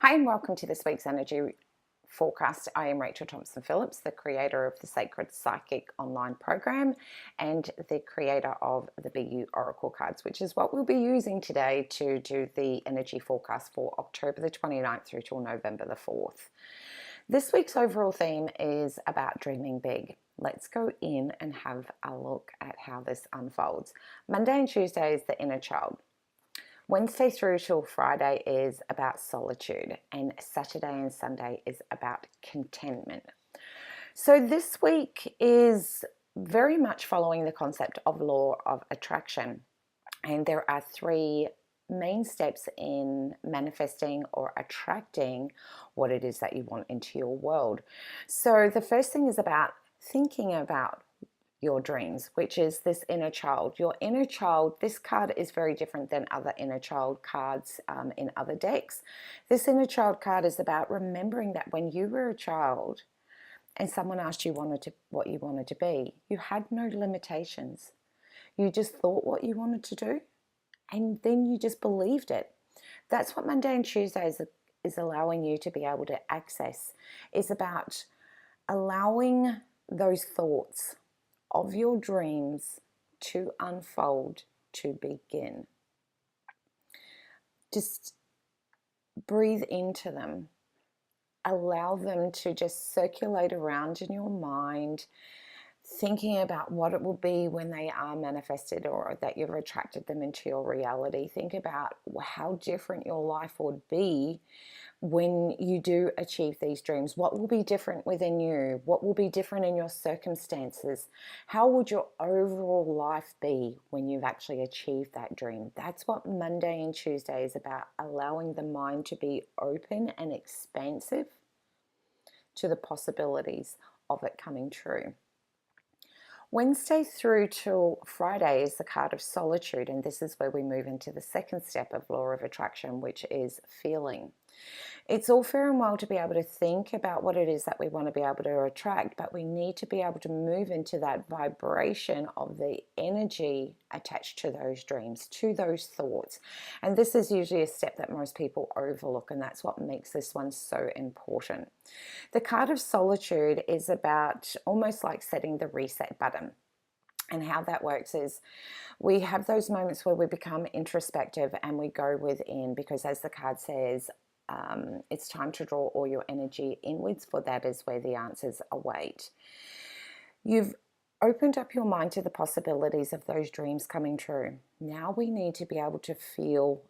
Hi, and welcome to this week's energy forecast. I am Rachel Thompson-Phillips, the creator of the Sacred Psychic online program and the creator of the BU Oracle cards, which is what we'll be using today to do the energy forecast for October the 29th through till November the 4th. This week's overall theme is about dreaming big. Let's go in and have a look at how this unfolds. Monday and Tuesday is the inner child. Wednesday through till Friday is about solitude, and Saturday and Sunday is about contentment. So this week is very much following the concept of law of attraction, and there are three main steps in manifesting or attracting what it is that you want into your world. So the first thing is about thinking about your dreams, which is this inner child. Your inner child, this card is very different than other inner child cards in other decks. This inner child card is about remembering that when you were a child and someone asked you what you wanted to be, you had no limitations. You just thought what you wanted to do, and then you just believed it. That's what Monday and Tuesday is allowing you to be able to access. It's about allowing those thoughts of your dreams to unfold, to begin. Just breathe into them. Allow them to just circulate around in your mind, thinking about what it will be when they are manifested or that you've attracted them into your reality. Think about how different your life would be when you do achieve these dreams. What will be different within you? What will be different in your circumstances? How would your overall life be when you've actually achieved that dream? That's what Monday and Tuesday is about, allowing the mind to be open and expansive to the possibilities of it coming true. Wednesday through till Friday is the card of solitude, and this is where we move into the second step of law of attraction, which is feeling. It's all fair and well to be able to think about what it is that we want to be able to attract, but we need to be able to move into that vibration of the energy attached to those dreams, to those thoughts. And this is usually a step that most people overlook, and that's what makes this one so important. The card of solitude is about almost like setting the reset button. And how that works is we have those moments where we become introspective and we go within, because as the card says, it's time to draw all your energy inwards, for that is where the answers await. You've opened up your mind to the possibilities of those dreams coming true. Now we need to be able to feel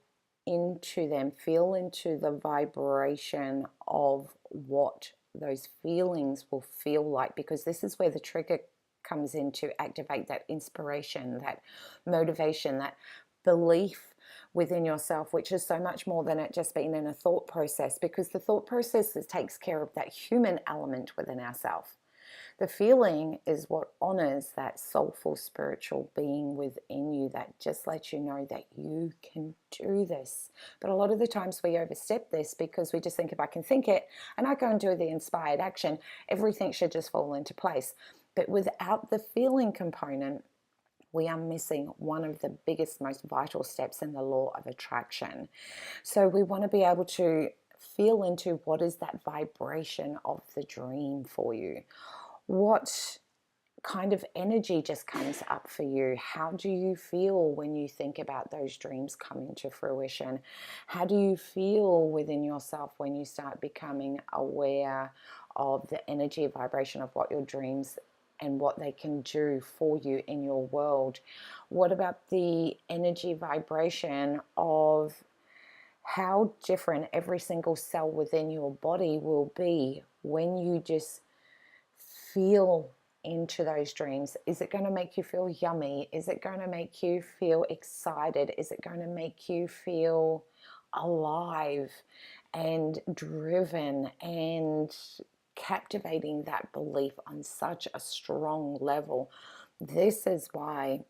into them, feel into the vibration of what those feelings will feel like, because this is where the trigger comes in to activate that inspiration, that motivation, that belief within yourself, which is so much more than it just being in a thought process, because the thought process takes care of that human element within ourselves. The feeling is what honors that soulful spiritual being within you, that just lets you know that you can do this. But a lot of the times we overstep this because we just think, if I can think it and I go and do the inspired action, everything should just fall into place. But without the feeling component, we are missing one of the biggest, most vital steps in the law of attraction. So we want to be able to feel into what is that vibration of the dream for you. What kind of energy just comes up for you? How do you feel when you think about those dreams coming to fruition? How do you feel within yourself when you start becoming aware of the energy vibration of what your dreams and what they can do for you in your world? What about the energy vibration of how different every single cell within your body will be when you just feel into those dreams? Is it going to make you feel yummy? Is it going to make you feel excited? Is it going to make you feel alive and driven and captivating that belief on such a strong level? This is why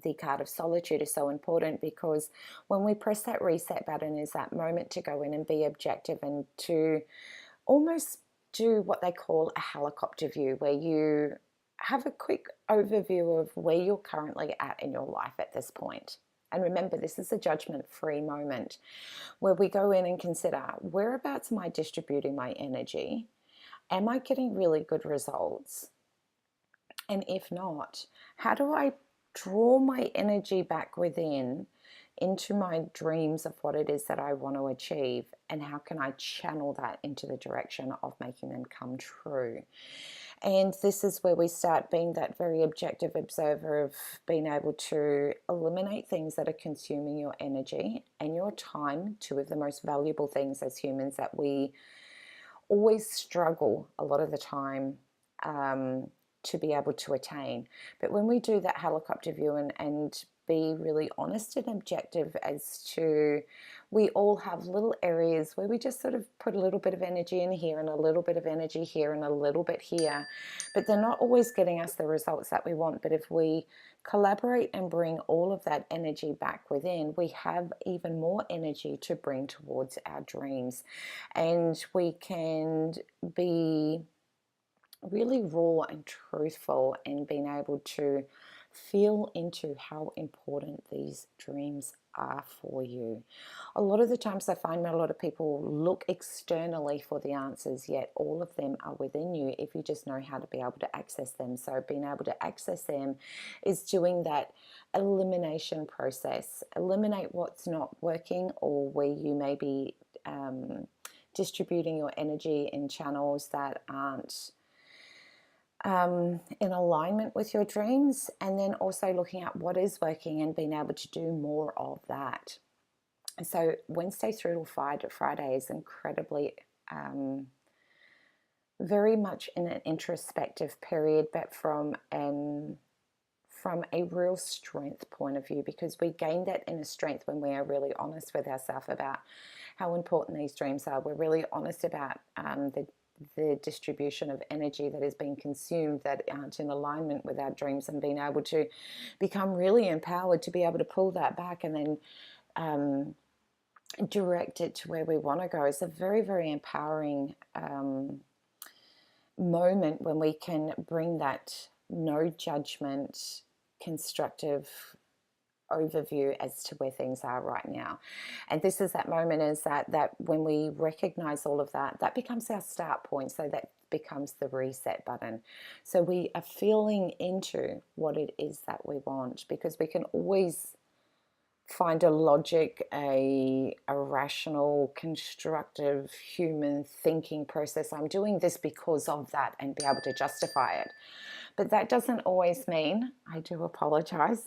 the card of solitude is so important, because when we press that reset button is that moment to go in and be objective and to almost do what they call a helicopter view, where you have a quick overview of where you're currently at in your life at this point. And remember, this is a judgment-free moment where we go in and consider, whereabouts am I distributing my energy? Am I getting really good results? And if not, how do I draw my energy back within into my dreams of what it is that I want to achieve? And how can I channel that into the direction of making them come true? And this is where we start being that very objective observer of being able to eliminate things that are consuming your energy and your time, two of the most valuable things as humans that we always struggle a lot of the time to be able to attain. But when we do that helicopter view and be really honest and objective as to, we all have little areas where we just sort of put a little bit of energy in here and a little bit of energy here and a little bit here, but they're not always getting us the results that we want. But if we collaborate and bring all of that energy back within, we have even more energy to bring towards our dreams, and we can be really raw and truthful and being able to feel into how important these dreams are for you. A lot of the times I find that a lot of people look externally for the answers, yet all of them are within you if you just know how to be able to access them. So being able to access them is doing that elimination process. Eliminate what's not working, or where you may be distributing your energy in channels that aren't in alignment with your dreams, and then also looking at what is working and being able to do more of that. So Wednesday through to Friday is incredibly very much in an introspective period, but from a real strength point of view, because we gain that inner strength when we are really honest with ourselves about how important these dreams are. We're really honest about the distribution of energy that is being consumed that aren't in alignment with our dreams, and being able to become really empowered to be able to pull that back and then direct it to where we want to go. It's a very, very empowering moment when we can bring that no judgment, constructive overview as to where things are right now. And this is that moment, is that when we recognize all of that, that becomes our start point. So that becomes the reset button. So we are feeling into what it is that we want, because we can always find a logic, a rational, constructive human thinking process. I'm doing this because of that, and be able to justify it. But that doesn't always mean, I do apologize,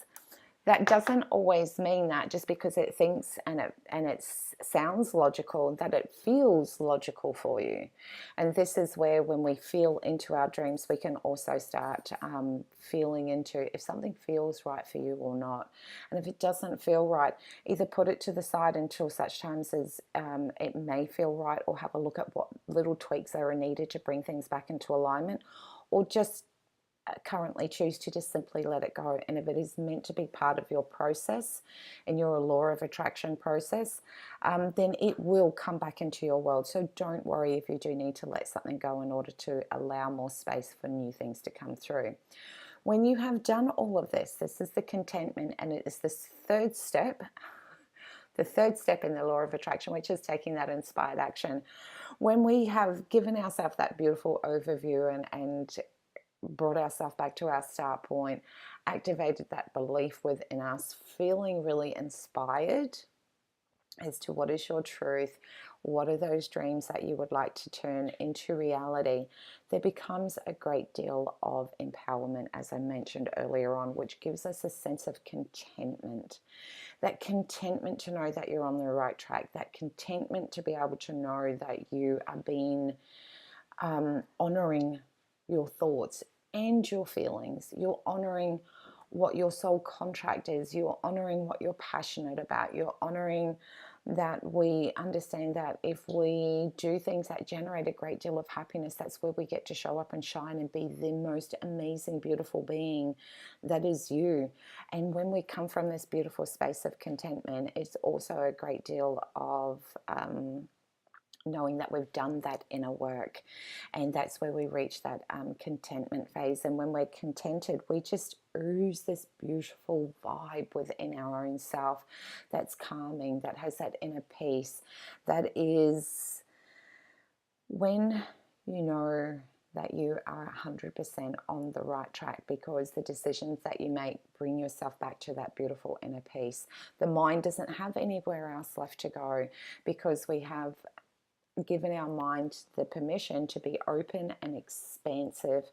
that doesn't always mean that just because it thinks and it sounds logical, that it feels logical for you. And this is where, when we feel into our dreams, we can also start feeling into if something feels right for you or not. And if it doesn't feel right, either put it to the side until such times as it may feel right, or have a look at what little tweaks are needed to bring things back into alignment, or just currently choose to just simply let it go. And if it is meant to be part of your process and your law of attraction process, then it will come back into your world. So don't worry if you do need to let something go in order to allow more space for new things to come through. When you have done all of this, this is the contentment, and it is this third step, the third step in the law of attraction, which is taking that inspired action. When we have given ourselves that beautiful overview and brought ourselves back to our start point, activated that belief within us, feeling really inspired as to what is your truth, what are those dreams that you would like to turn into reality, there becomes a great deal of empowerment, as I mentioned earlier on, which gives us a sense of contentment. That contentment to know that you're on the right track, that contentment to be able to know that you are being honoring your thoughts and your feelings. You're honoring what your soul contract is. You're honoring what you're passionate about. You're honoring that we understand that if we do things that generate a great deal of happiness, that's where we get to show up and shine and be the most amazing, beautiful being that is you. And when we come from this beautiful space of contentment, it's also a great deal of knowing that we've done that inner work. And that's where we reach that contentment phase. And when we're contented, we just ooze this beautiful vibe within our own self that's calming, that has that inner peace, that is when you know that you are 100% on the right track, because the decisions that you make bring yourself back to that beautiful inner peace. The mind doesn't have anywhere else left to go, because we have given our mind the permission to be open and expansive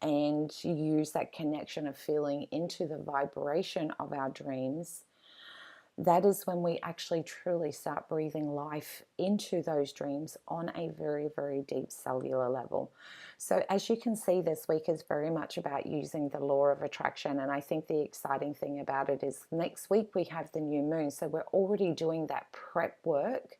and use that connection of feeling into the vibration of our dreams. That is when we actually truly start breathing life into those dreams on a very, very deep cellular level. So, as you can see, this week is very much about using the law of attraction. And I think the exciting thing about it is next week we have the new moon. So, we're already doing that prep work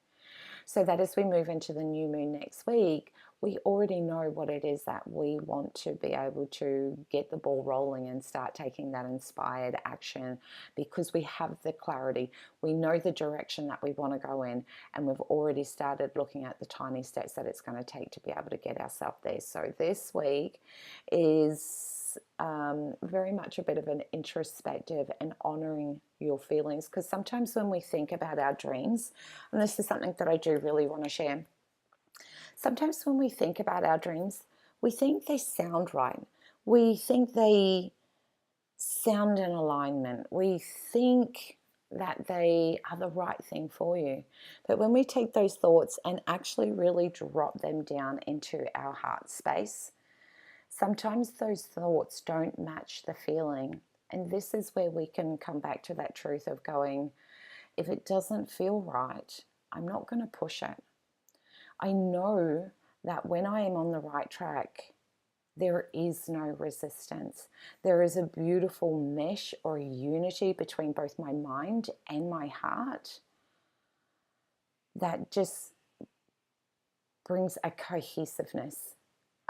so that as we move into the new moon next week, we already know what it is that we want to be able to get the ball rolling and start taking that inspired action, because we have the clarity. We know the direction that we want to go in, and we've already started looking at the tiny steps that it's going to take to be able to get ourselves there. So this week is very much a bit of an introspective and honoring your feelings, because sometimes when we think about our dreams, and this is something that I do really want to share, sometimes when we think about our dreams, we think they sound right. We think they sound in alignment. We think that they are the right thing for you. But when we take those thoughts and actually really drop them down into our heart space, sometimes those thoughts don't match the feeling. And this is where we can come back to that truth of going, if it doesn't feel right, I'm not going to push it. I know that when I am on the right track, there is no resistance. There is a beautiful mesh or a unity between both my mind and my heart that just brings a cohesiveness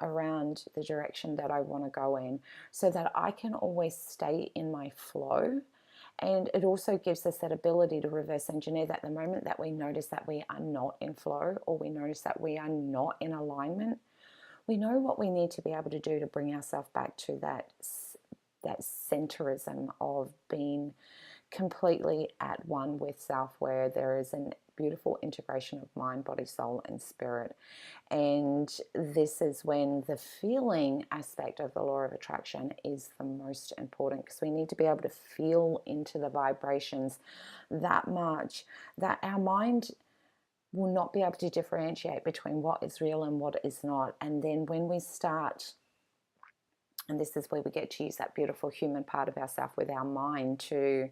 around the direction that I want to go in, so that I can always stay in my flow. And it also gives us that ability to reverse engineer that the moment that we notice that we are not in flow, or we notice that we are not in alignment, we know what we need to be able to do to bring ourselves back to that centerism of being completely at one with self, where there is a beautiful integration of mind, body, soul, and spirit. And this is when the feeling aspect of the law of attraction is the most important, because we need to be able to feel into the vibrations that much that our mind will not be able to differentiate between what is real and what is not. And then when we start, and this is where we get to use that beautiful human part of ourselves with our mind to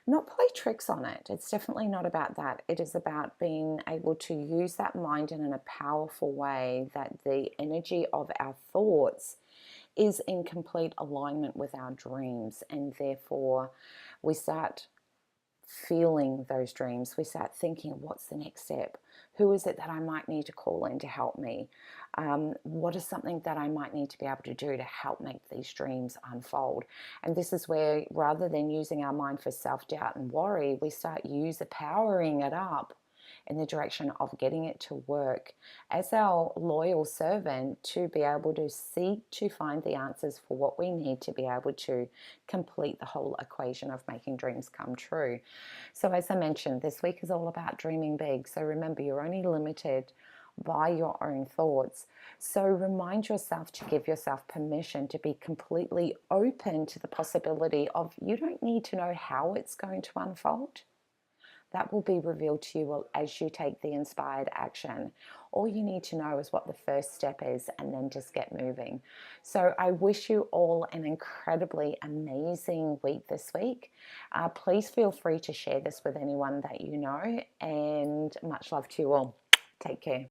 not play tricks on it. It's definitely not about that. It is about being able to use that mind in a powerful way, that the energy of our thoughts is in complete alignment with our dreams. And therefore, we start feeling those dreams. We start thinking, what's the next step? Who is it that I might need to call in to help me? What is something that I might need to be able to do to help make these dreams unfold? And this is where, rather than using our mind for self-doubt and worry, we start powering it up in the direction of getting it to work as our loyal servant, to be able to seek to find the answers for what we need to be able to complete the whole equation of making dreams come true. So as I mentioned, this week is all about dreaming big. So remember, you're only limited by your own thoughts. So remind yourself to give yourself permission to be completely open to the possibility of, you don't need to know how it's going to unfold. That will be revealed to you as you take the inspired action. All you need to know is what the first step is, and then just get moving. So I wish you all an incredibly amazing week this week. Please feel free to share this with anyone that you know, and much love to you all. Take care.